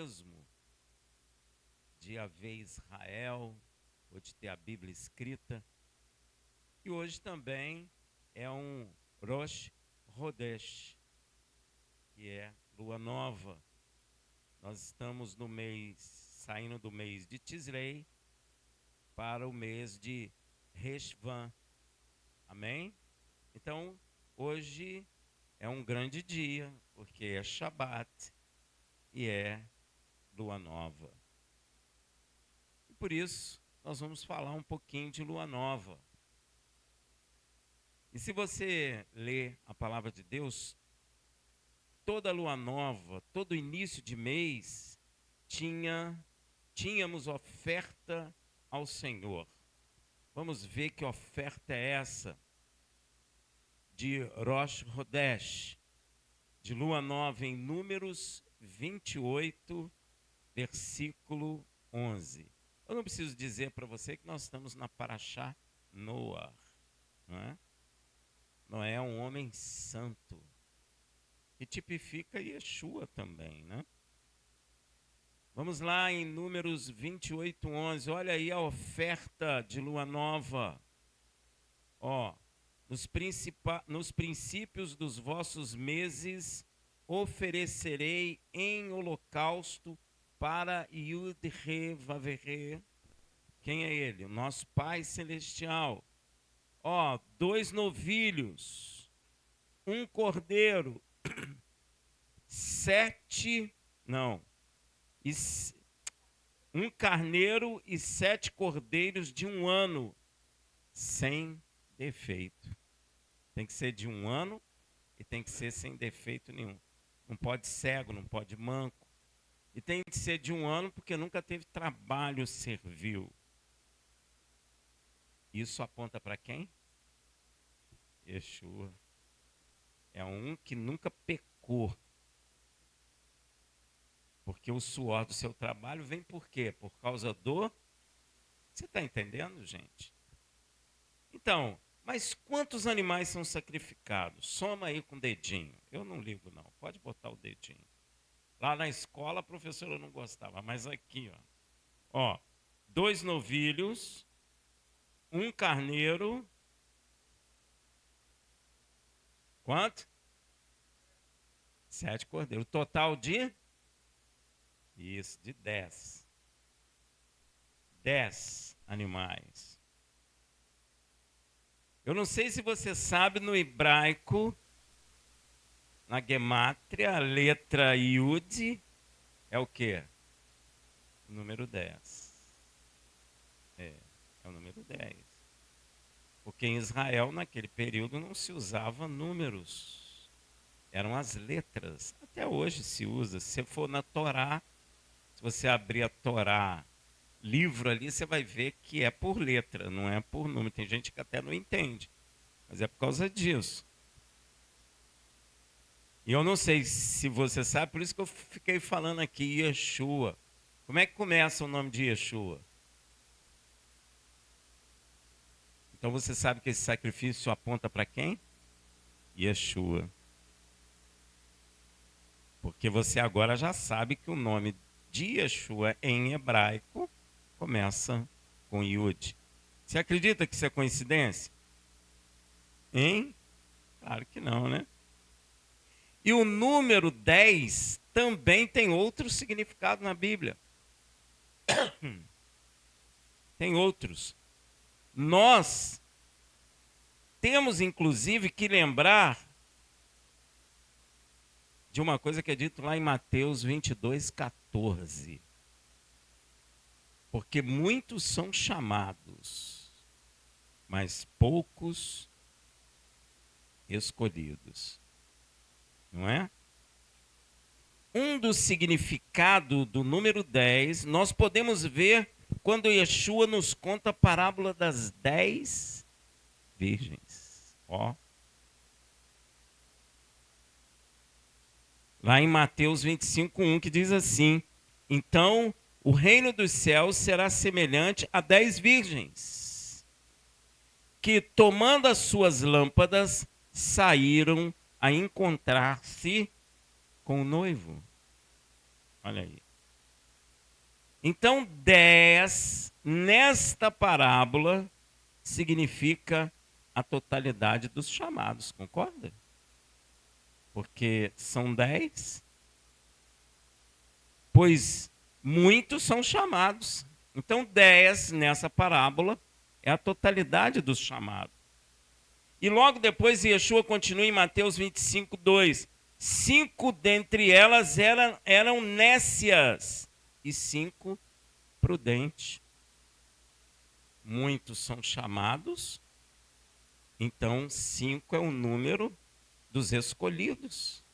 mesmo de haver Israel, ou de ter a Bíblia escrita. E hoje também é um Rosh Chodesh, que é lua nova. Nós estamos no mês, saindo do mês de Tisrei para o mês de Reshvan. Amém? Então, hoje é um grande dia, porque é Shabat e é lua nova. E por isso, nós vamos falar um pouquinho de lua nova. E se você ler a palavra de Deus, toda lua nova, todo início de mês, tínhamos oferta ao Senhor. Vamos ver que oferta é essa de Rosh Chodesh, de lua nova, em Números 28, versículo 11. Eu não preciso dizer para você que nós estamos na Parashá Noah, não é? Noé é um homem santo, que tipifica Yeshua também, né? Vamos lá em Números 28, 11. Olha aí a oferta de lua nova. Nos princípios dos vossos meses oferecerei em holocausto para Yud-He-Vav-He. Quem é ele? O nosso Pai Celestial. 2 novilhos, um cordeiro, 1 carneiro e 7 cordeiros de 1 ano, sem defeito. Tem que ser de 1 ano e tem que ser sem defeito nenhum. Não pode cego, não pode manco. E tem que ser de 1 ano porque nunca teve trabalho servil. Isso aponta para quem? Yeshua. É um que nunca pecou. Porque o suor do seu trabalho vem por quê? Por causa do... Você está entendendo, gente? Então, mas quantos animais são sacrificados? Soma aí com o dedinho. Eu não ligo, não. Pode botar o dedinho. Lá na escola a professora não gostava, mas aqui, 2 novilhos, 1 carneiro. Quanto? 7 cordeiros. O total de? Isso, de 10. 10 animais. Eu não sei se você sabe, no hebraico, na gemátria, a letra Yud é o quê? O número 10. É o número 10. Porque em Israel, naquele período, não se usava números. Eram as letras. Até hoje se usa. Se você for na Torá, se você abrir a Torá, livro ali, você vai ver que é por letra, não é por número. Tem gente que até não entende, mas é por causa disso. E eu não sei se você sabe, por isso que eu fiquei falando aqui, Yeshua. Como é que começa o nome de Yeshua? Então você sabe que esse sacrifício aponta para quem? Yeshua. Porque você agora já sabe que o nome de Yeshua em hebraico começa com Yud. Você acredita que isso é coincidência? Hein? Claro que não, né? E o número 10 também tem outro significado na Bíblia. Tem outros. Nós temos, inclusive, que lembrar de uma coisa que é dito lá em Mateus 22, 14. Porque muitos são chamados, mas poucos escolhidos. Não é? Um dos significados do número 10, nós podemos ver quando Yeshua nos conta a parábola das 10 virgens. Lá em Mateus 25, 1, que diz assim: então o reino dos céus será semelhante a 10 virgens, que tomando as suas lâmpadas, saíram a encontrar-se com o noivo. Olha aí. Então, 10, nesta parábola, significa a totalidade dos chamados, concorda? Porque são 10, pois muitos são chamados. Então, 10 nessa parábola é a totalidade dos chamados. E logo depois, Yeshua continua em Mateus 25, 2. 5 dentre elas eram nécias e 5 prudentes. Muitos são chamados, então 5 é o número dos escolhidos.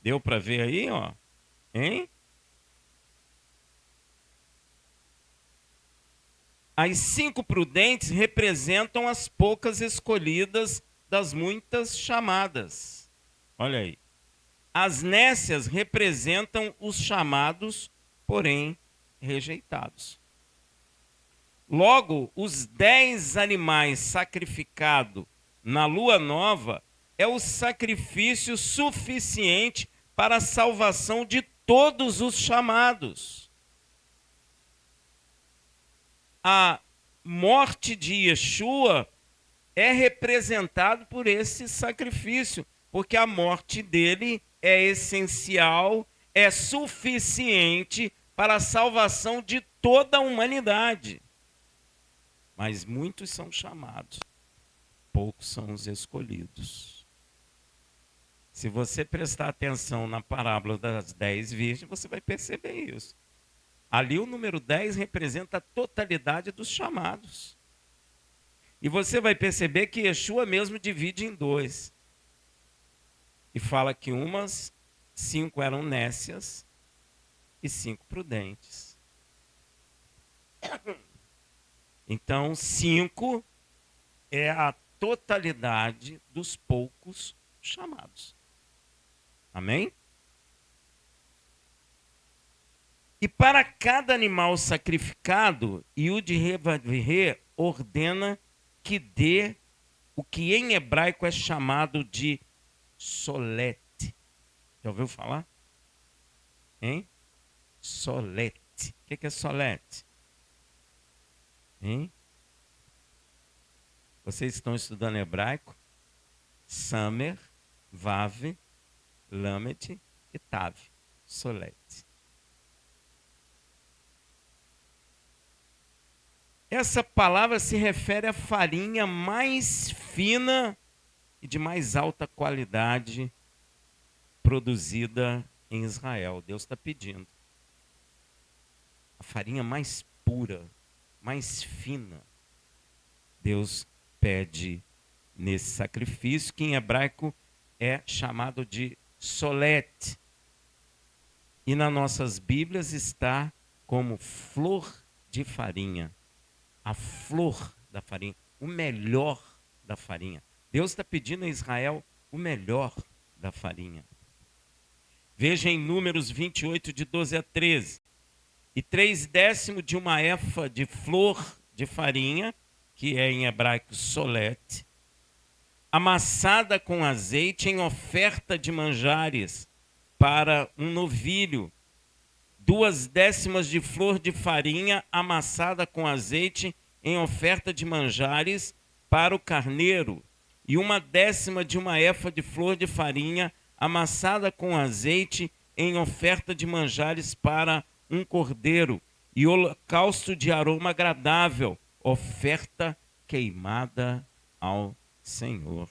Deu para ver aí, ó? Hein? As 5 prudentes representam as poucas escolhidas das muitas chamadas. Olha aí. As nécias representam os chamados, porém rejeitados. Logo, os 10 animais sacrificados na lua nova é o sacrifício suficiente para a salvação de todos os chamados. A morte de Yeshua é representado por esse sacrifício, porque a morte dele é essencial, é suficiente para a salvação de toda a humanidade. Mas muitos são chamados, poucos são os escolhidos. Se você prestar atenção na parábola das 10 virgens, você vai perceber isso. Ali o número 10 representa a totalidade dos chamados. E você vai perceber que Yeshua mesmo divide em 2. E fala que 5 eram nécias e 5 prudentes. Então, 5 é a totalidade dos poucos chamados. Amém? E para cada animal sacrificado, Yud-He-Vav-He ordena que dê o que em hebraico é chamado de solete. Já ouviu falar? Hein? Solete. O que é solete? Hein? Vocês estão estudando hebraico? Samer, Vav, Lamet e Tav. Solete. Essa palavra se refere à farinha mais fina e de mais alta qualidade produzida em Israel. Deus está pedindo. A farinha mais pura, mais fina. Deus pede nesse sacrifício, que em hebraico é chamado de solete. E nas nossas Bíblias está como flor de farinha. A flor da farinha, o melhor da farinha. Deus está pedindo a Israel o melhor da farinha. Veja em Números 28, de 12 a 13. E 3/10 de uma efa de flor de farinha, que é em hebraico solete, amassada com azeite em oferta de manjares para um novilho. 2/10 de flor de farinha amassada com azeite em oferta de manjares para o carneiro. E 1/10 de uma efa de flor de farinha amassada com azeite em oferta de manjares para um cordeiro. E holocausto de aroma agradável, oferta queimada ao Senhor.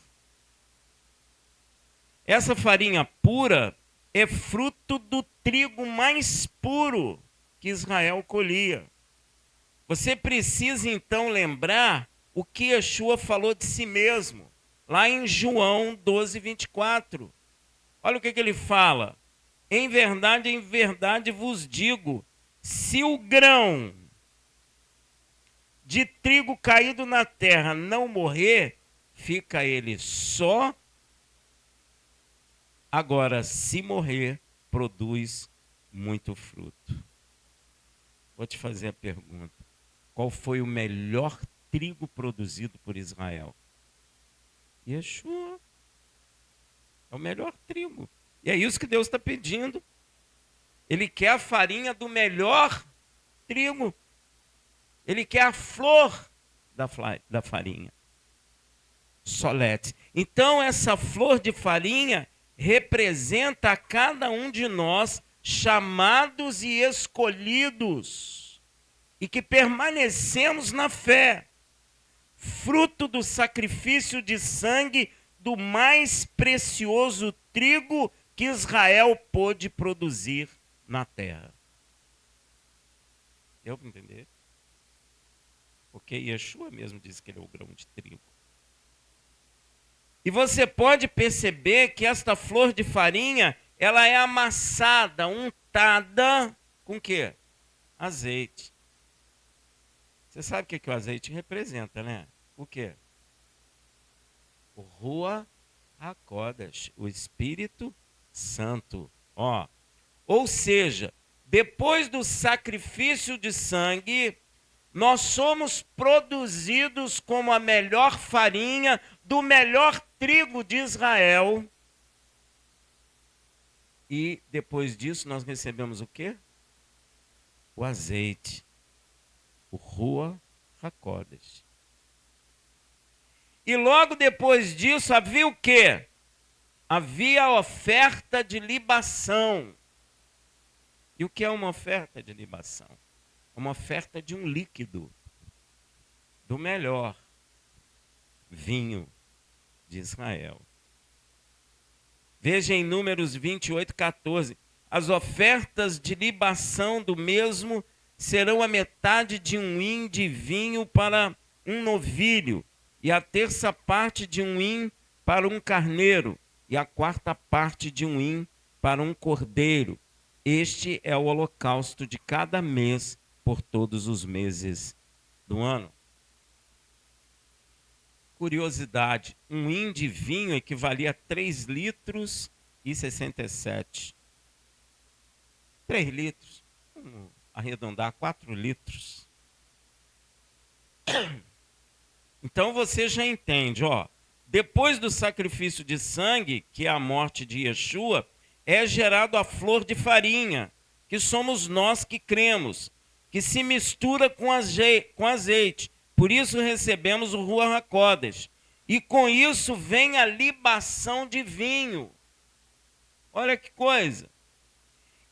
Essa farinha pura é fruto do trigo mais puro que Israel colhia. Você precisa então lembrar o que Yeshua falou de si mesmo, lá em João 12, 24. Olha o que ele fala. Em verdade vos digo, se o grão de trigo caído na terra não morrer, fica ele só. Agora, se morrer, produz muito fruto. Vou te fazer a pergunta. Qual foi o melhor trigo produzido por Israel? Yeshua. É o melhor trigo. E é isso que Deus está pedindo. Ele quer a farinha do melhor trigo. Ele quer a flor da farinha. Solete. Então, essa flor de farinha representa a cada um de nós, chamados e escolhidos, e que permanecemos na fé, fruto do sacrifício de sangue do mais precioso trigo que Israel pôde produzir na terra. Deu para entender? Porque Yeshua mesmo disse que ele é o grão de trigo. E você pode perceber que esta flor de farinha, ela é amassada, untada com o quê? Azeite. Você sabe o que o azeite representa, né? O quê? O Ruach HaKodesh, o Espírito Santo. Ou seja, depois do sacrifício de sangue, nós somos produzidos como a melhor farinha do melhor trigo de Israel. E depois disso nós recebemos o quê? O azeite. O Ruach HaKodesh. E logo depois disso havia o quê? Havia a oferta de libação. E o que é uma oferta de libação? Uma oferta de um líquido, do melhor vinho de Israel. Veja em Números 28:14. As ofertas de libação do mesmo serão a metade de um hin de vinho para um novilho, e a terça parte de um hin para um carneiro, e a quarta parte de um hin para um cordeiro. Este é o holocausto de cada mês por todos os meses do ano. Curiosidade, um hin de vinho equivalia a 3 litros e 67. 3 litros, vamos arredondar, 4 litros. Então você já entende, depois do sacrifício de sangue, que é a morte de Yeshua, é gerado a flor de farinha, que somos nós que cremos, que se mistura com azeite. Por isso recebemos o Ruach HaKodesh. E com isso vem a libação de vinho. Olha que coisa.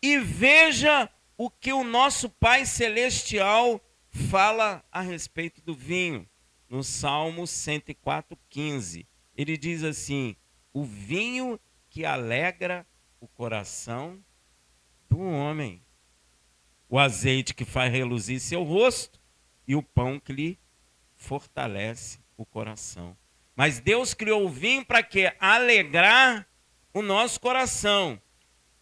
E veja o que o nosso Pai Celestial fala a respeito do vinho. No Salmo 104:15. Ele diz assim: o vinho que alegra o coração do homem, o azeite que faz reluzir seu rosto e o pão que lhe fortalece o coração. Mas Deus criou o vinho para quê? Alegrar o nosso coração.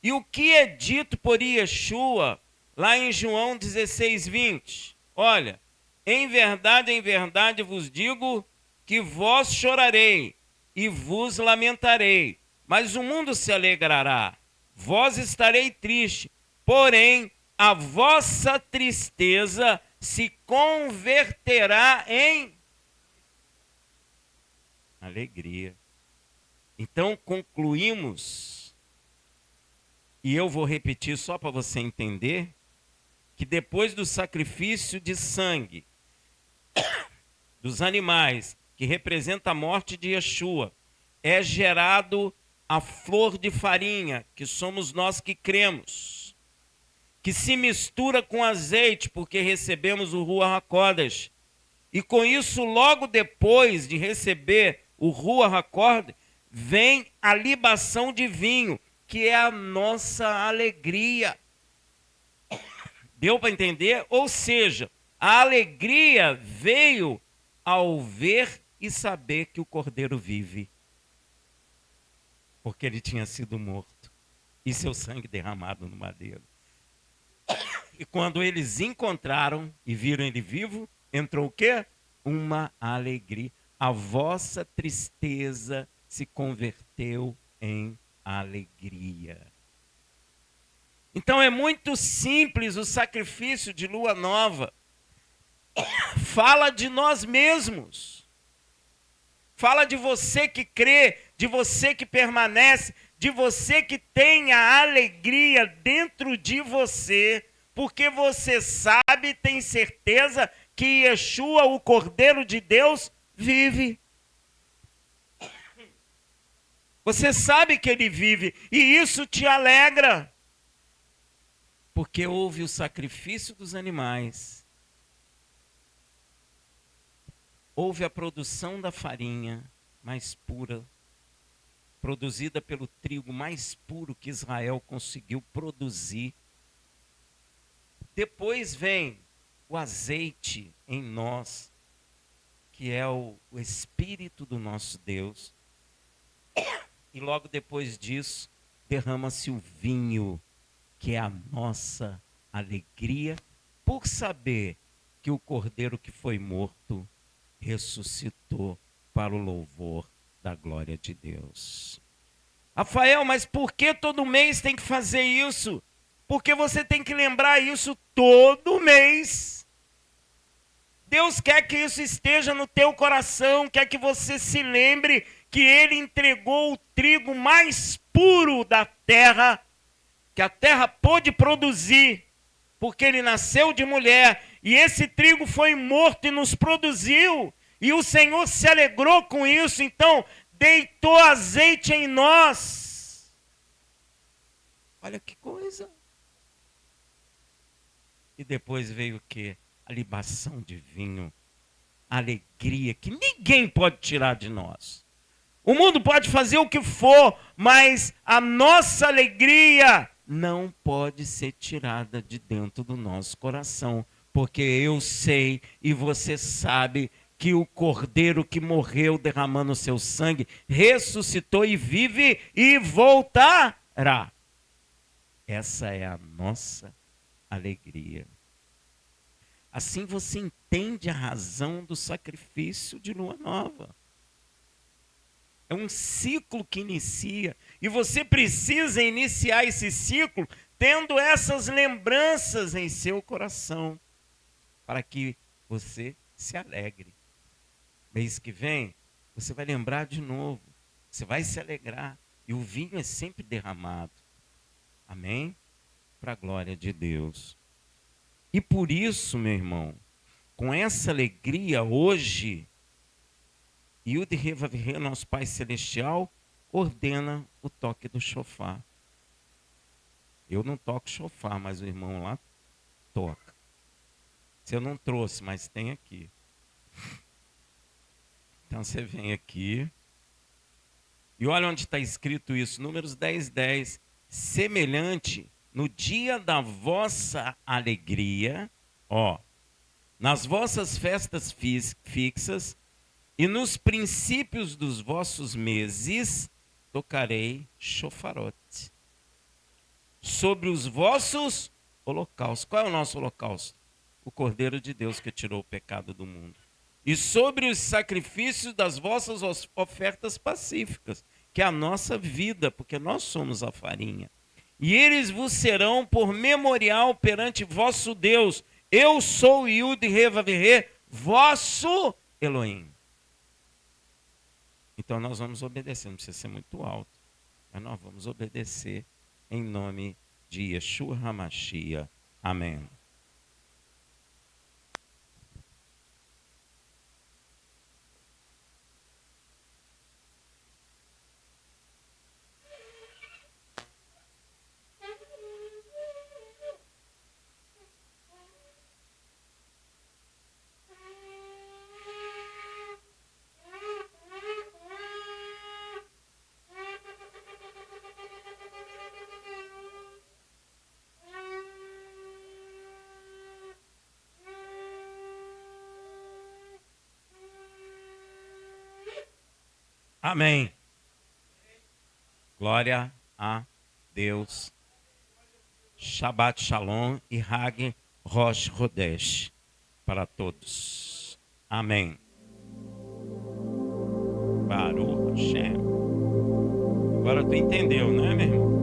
E o que é dito por Yeshua lá em João 16:20? Olha, em verdade vos digo que vós chorarei e vos lamentarei, mas o mundo se alegrará. Vós estarei triste, porém a vossa tristeza se converterá em alegria. Então concluímos, e eu vou repetir só para você entender, que depois do sacrifício de sangue dos animais, que representa a morte de Yeshua, é gerado a flor de farinha, que somos nós que cremos, que se mistura com azeite, porque recebemos o Ruach HaKodesh. E com isso, logo depois de receber o Ruach HaKodesh, vem a libação de vinho, que é a nossa alegria. Deu para entender? Ou seja, a alegria veio ao ver e saber que o Cordeiro vive. Porque ele tinha sido morto e seu sangue derramado no madeiro. E quando eles encontraram e viram ele vivo, entrou o quê? Uma alegria. A vossa tristeza se converteu em alegria. Então é muito simples o sacrifício de lua nova. Fala de nós mesmos. Fala de você que crê, de você que permanece, de você que tem a alegria dentro de você, porque você sabe, tem certeza que Yeshua, o Cordeiro de Deus, vive. Você sabe que ele vive e isso te alegra. Porque houve o sacrifício dos animais. Houve a produção da farinha mais pura, produzida pelo trigo mais puro que Israel conseguiu produzir. Depois vem o azeite em nós, que é o Espírito do nosso Deus. E logo depois disso, derrama-se o vinho, que é a nossa alegria, por saber que o Cordeiro que foi morto ressuscitou para o louvor da glória de Deus. Rafael, mas por que todo mês tem que fazer isso? Porque você tem que lembrar isso todo mês. Deus quer que isso esteja no teu coração, quer que você se lembre que Ele entregou o trigo mais puro da terra, que a terra pôde produzir, porque Ele nasceu de mulher, e esse trigo foi morto e nos produziu, e o Senhor se alegrou com isso, então deitou azeite em nós. Olha que coisa. E depois veio o quê? A libação de vinho, a alegria que ninguém pode tirar de nós. O mundo pode fazer o que for, mas a nossa alegria não pode ser tirada de dentro do nosso coração, porque eu sei e você sabe que o Cordeiro que morreu derramando o seu sangue ressuscitou e vive e voltará. Essa é a nossa alegria. Assim você entende a razão do sacrifício de lua nova. É um ciclo que inicia. E você precisa iniciar esse ciclo tendo essas lembranças em seu coração. Para que você se alegre. Mês que vem, você vai lembrar de novo. Você vai se alegrar. E o vinho é sempre derramado. Amém? Para a glória de Deus. E por isso, meu irmão, com essa alegria hoje, Yud Revavirê, nosso Pai Celestial, ordena o toque do shofar. Eu não toco shofar, mas o irmão lá toca. Se eu não trouxe, mas tem aqui. Então você vem aqui. E olha onde está escrito isso, Números 10, 10. Semelhante no dia da vossa alegria, nas vossas festas fixas, e nos princípios dos vossos meses, tocarei shofarote. Sobre os vossos holocaustos. Qual é o nosso holocausto? O Cordeiro de Deus que tirou o pecado do mundo. E sobre os sacrifícios das vossas ofertas pacíficas, que é a nossa vida, porque nós somos a farinha. E eles vos serão por memorial perante vosso Deus. Eu sou Yud Revavirê, vosso Elohim. Então nós vamos obedecer, não precisa ser muito alto, mas nós vamos obedecer em nome de Yeshua HaMashiach. Amém. Amém. Glória a Deus. Shabbat Shalom e Hag Rosh Chodesh para todos. Amém. Baruch Hashem. Agora tu entendeu, né, meu irmão?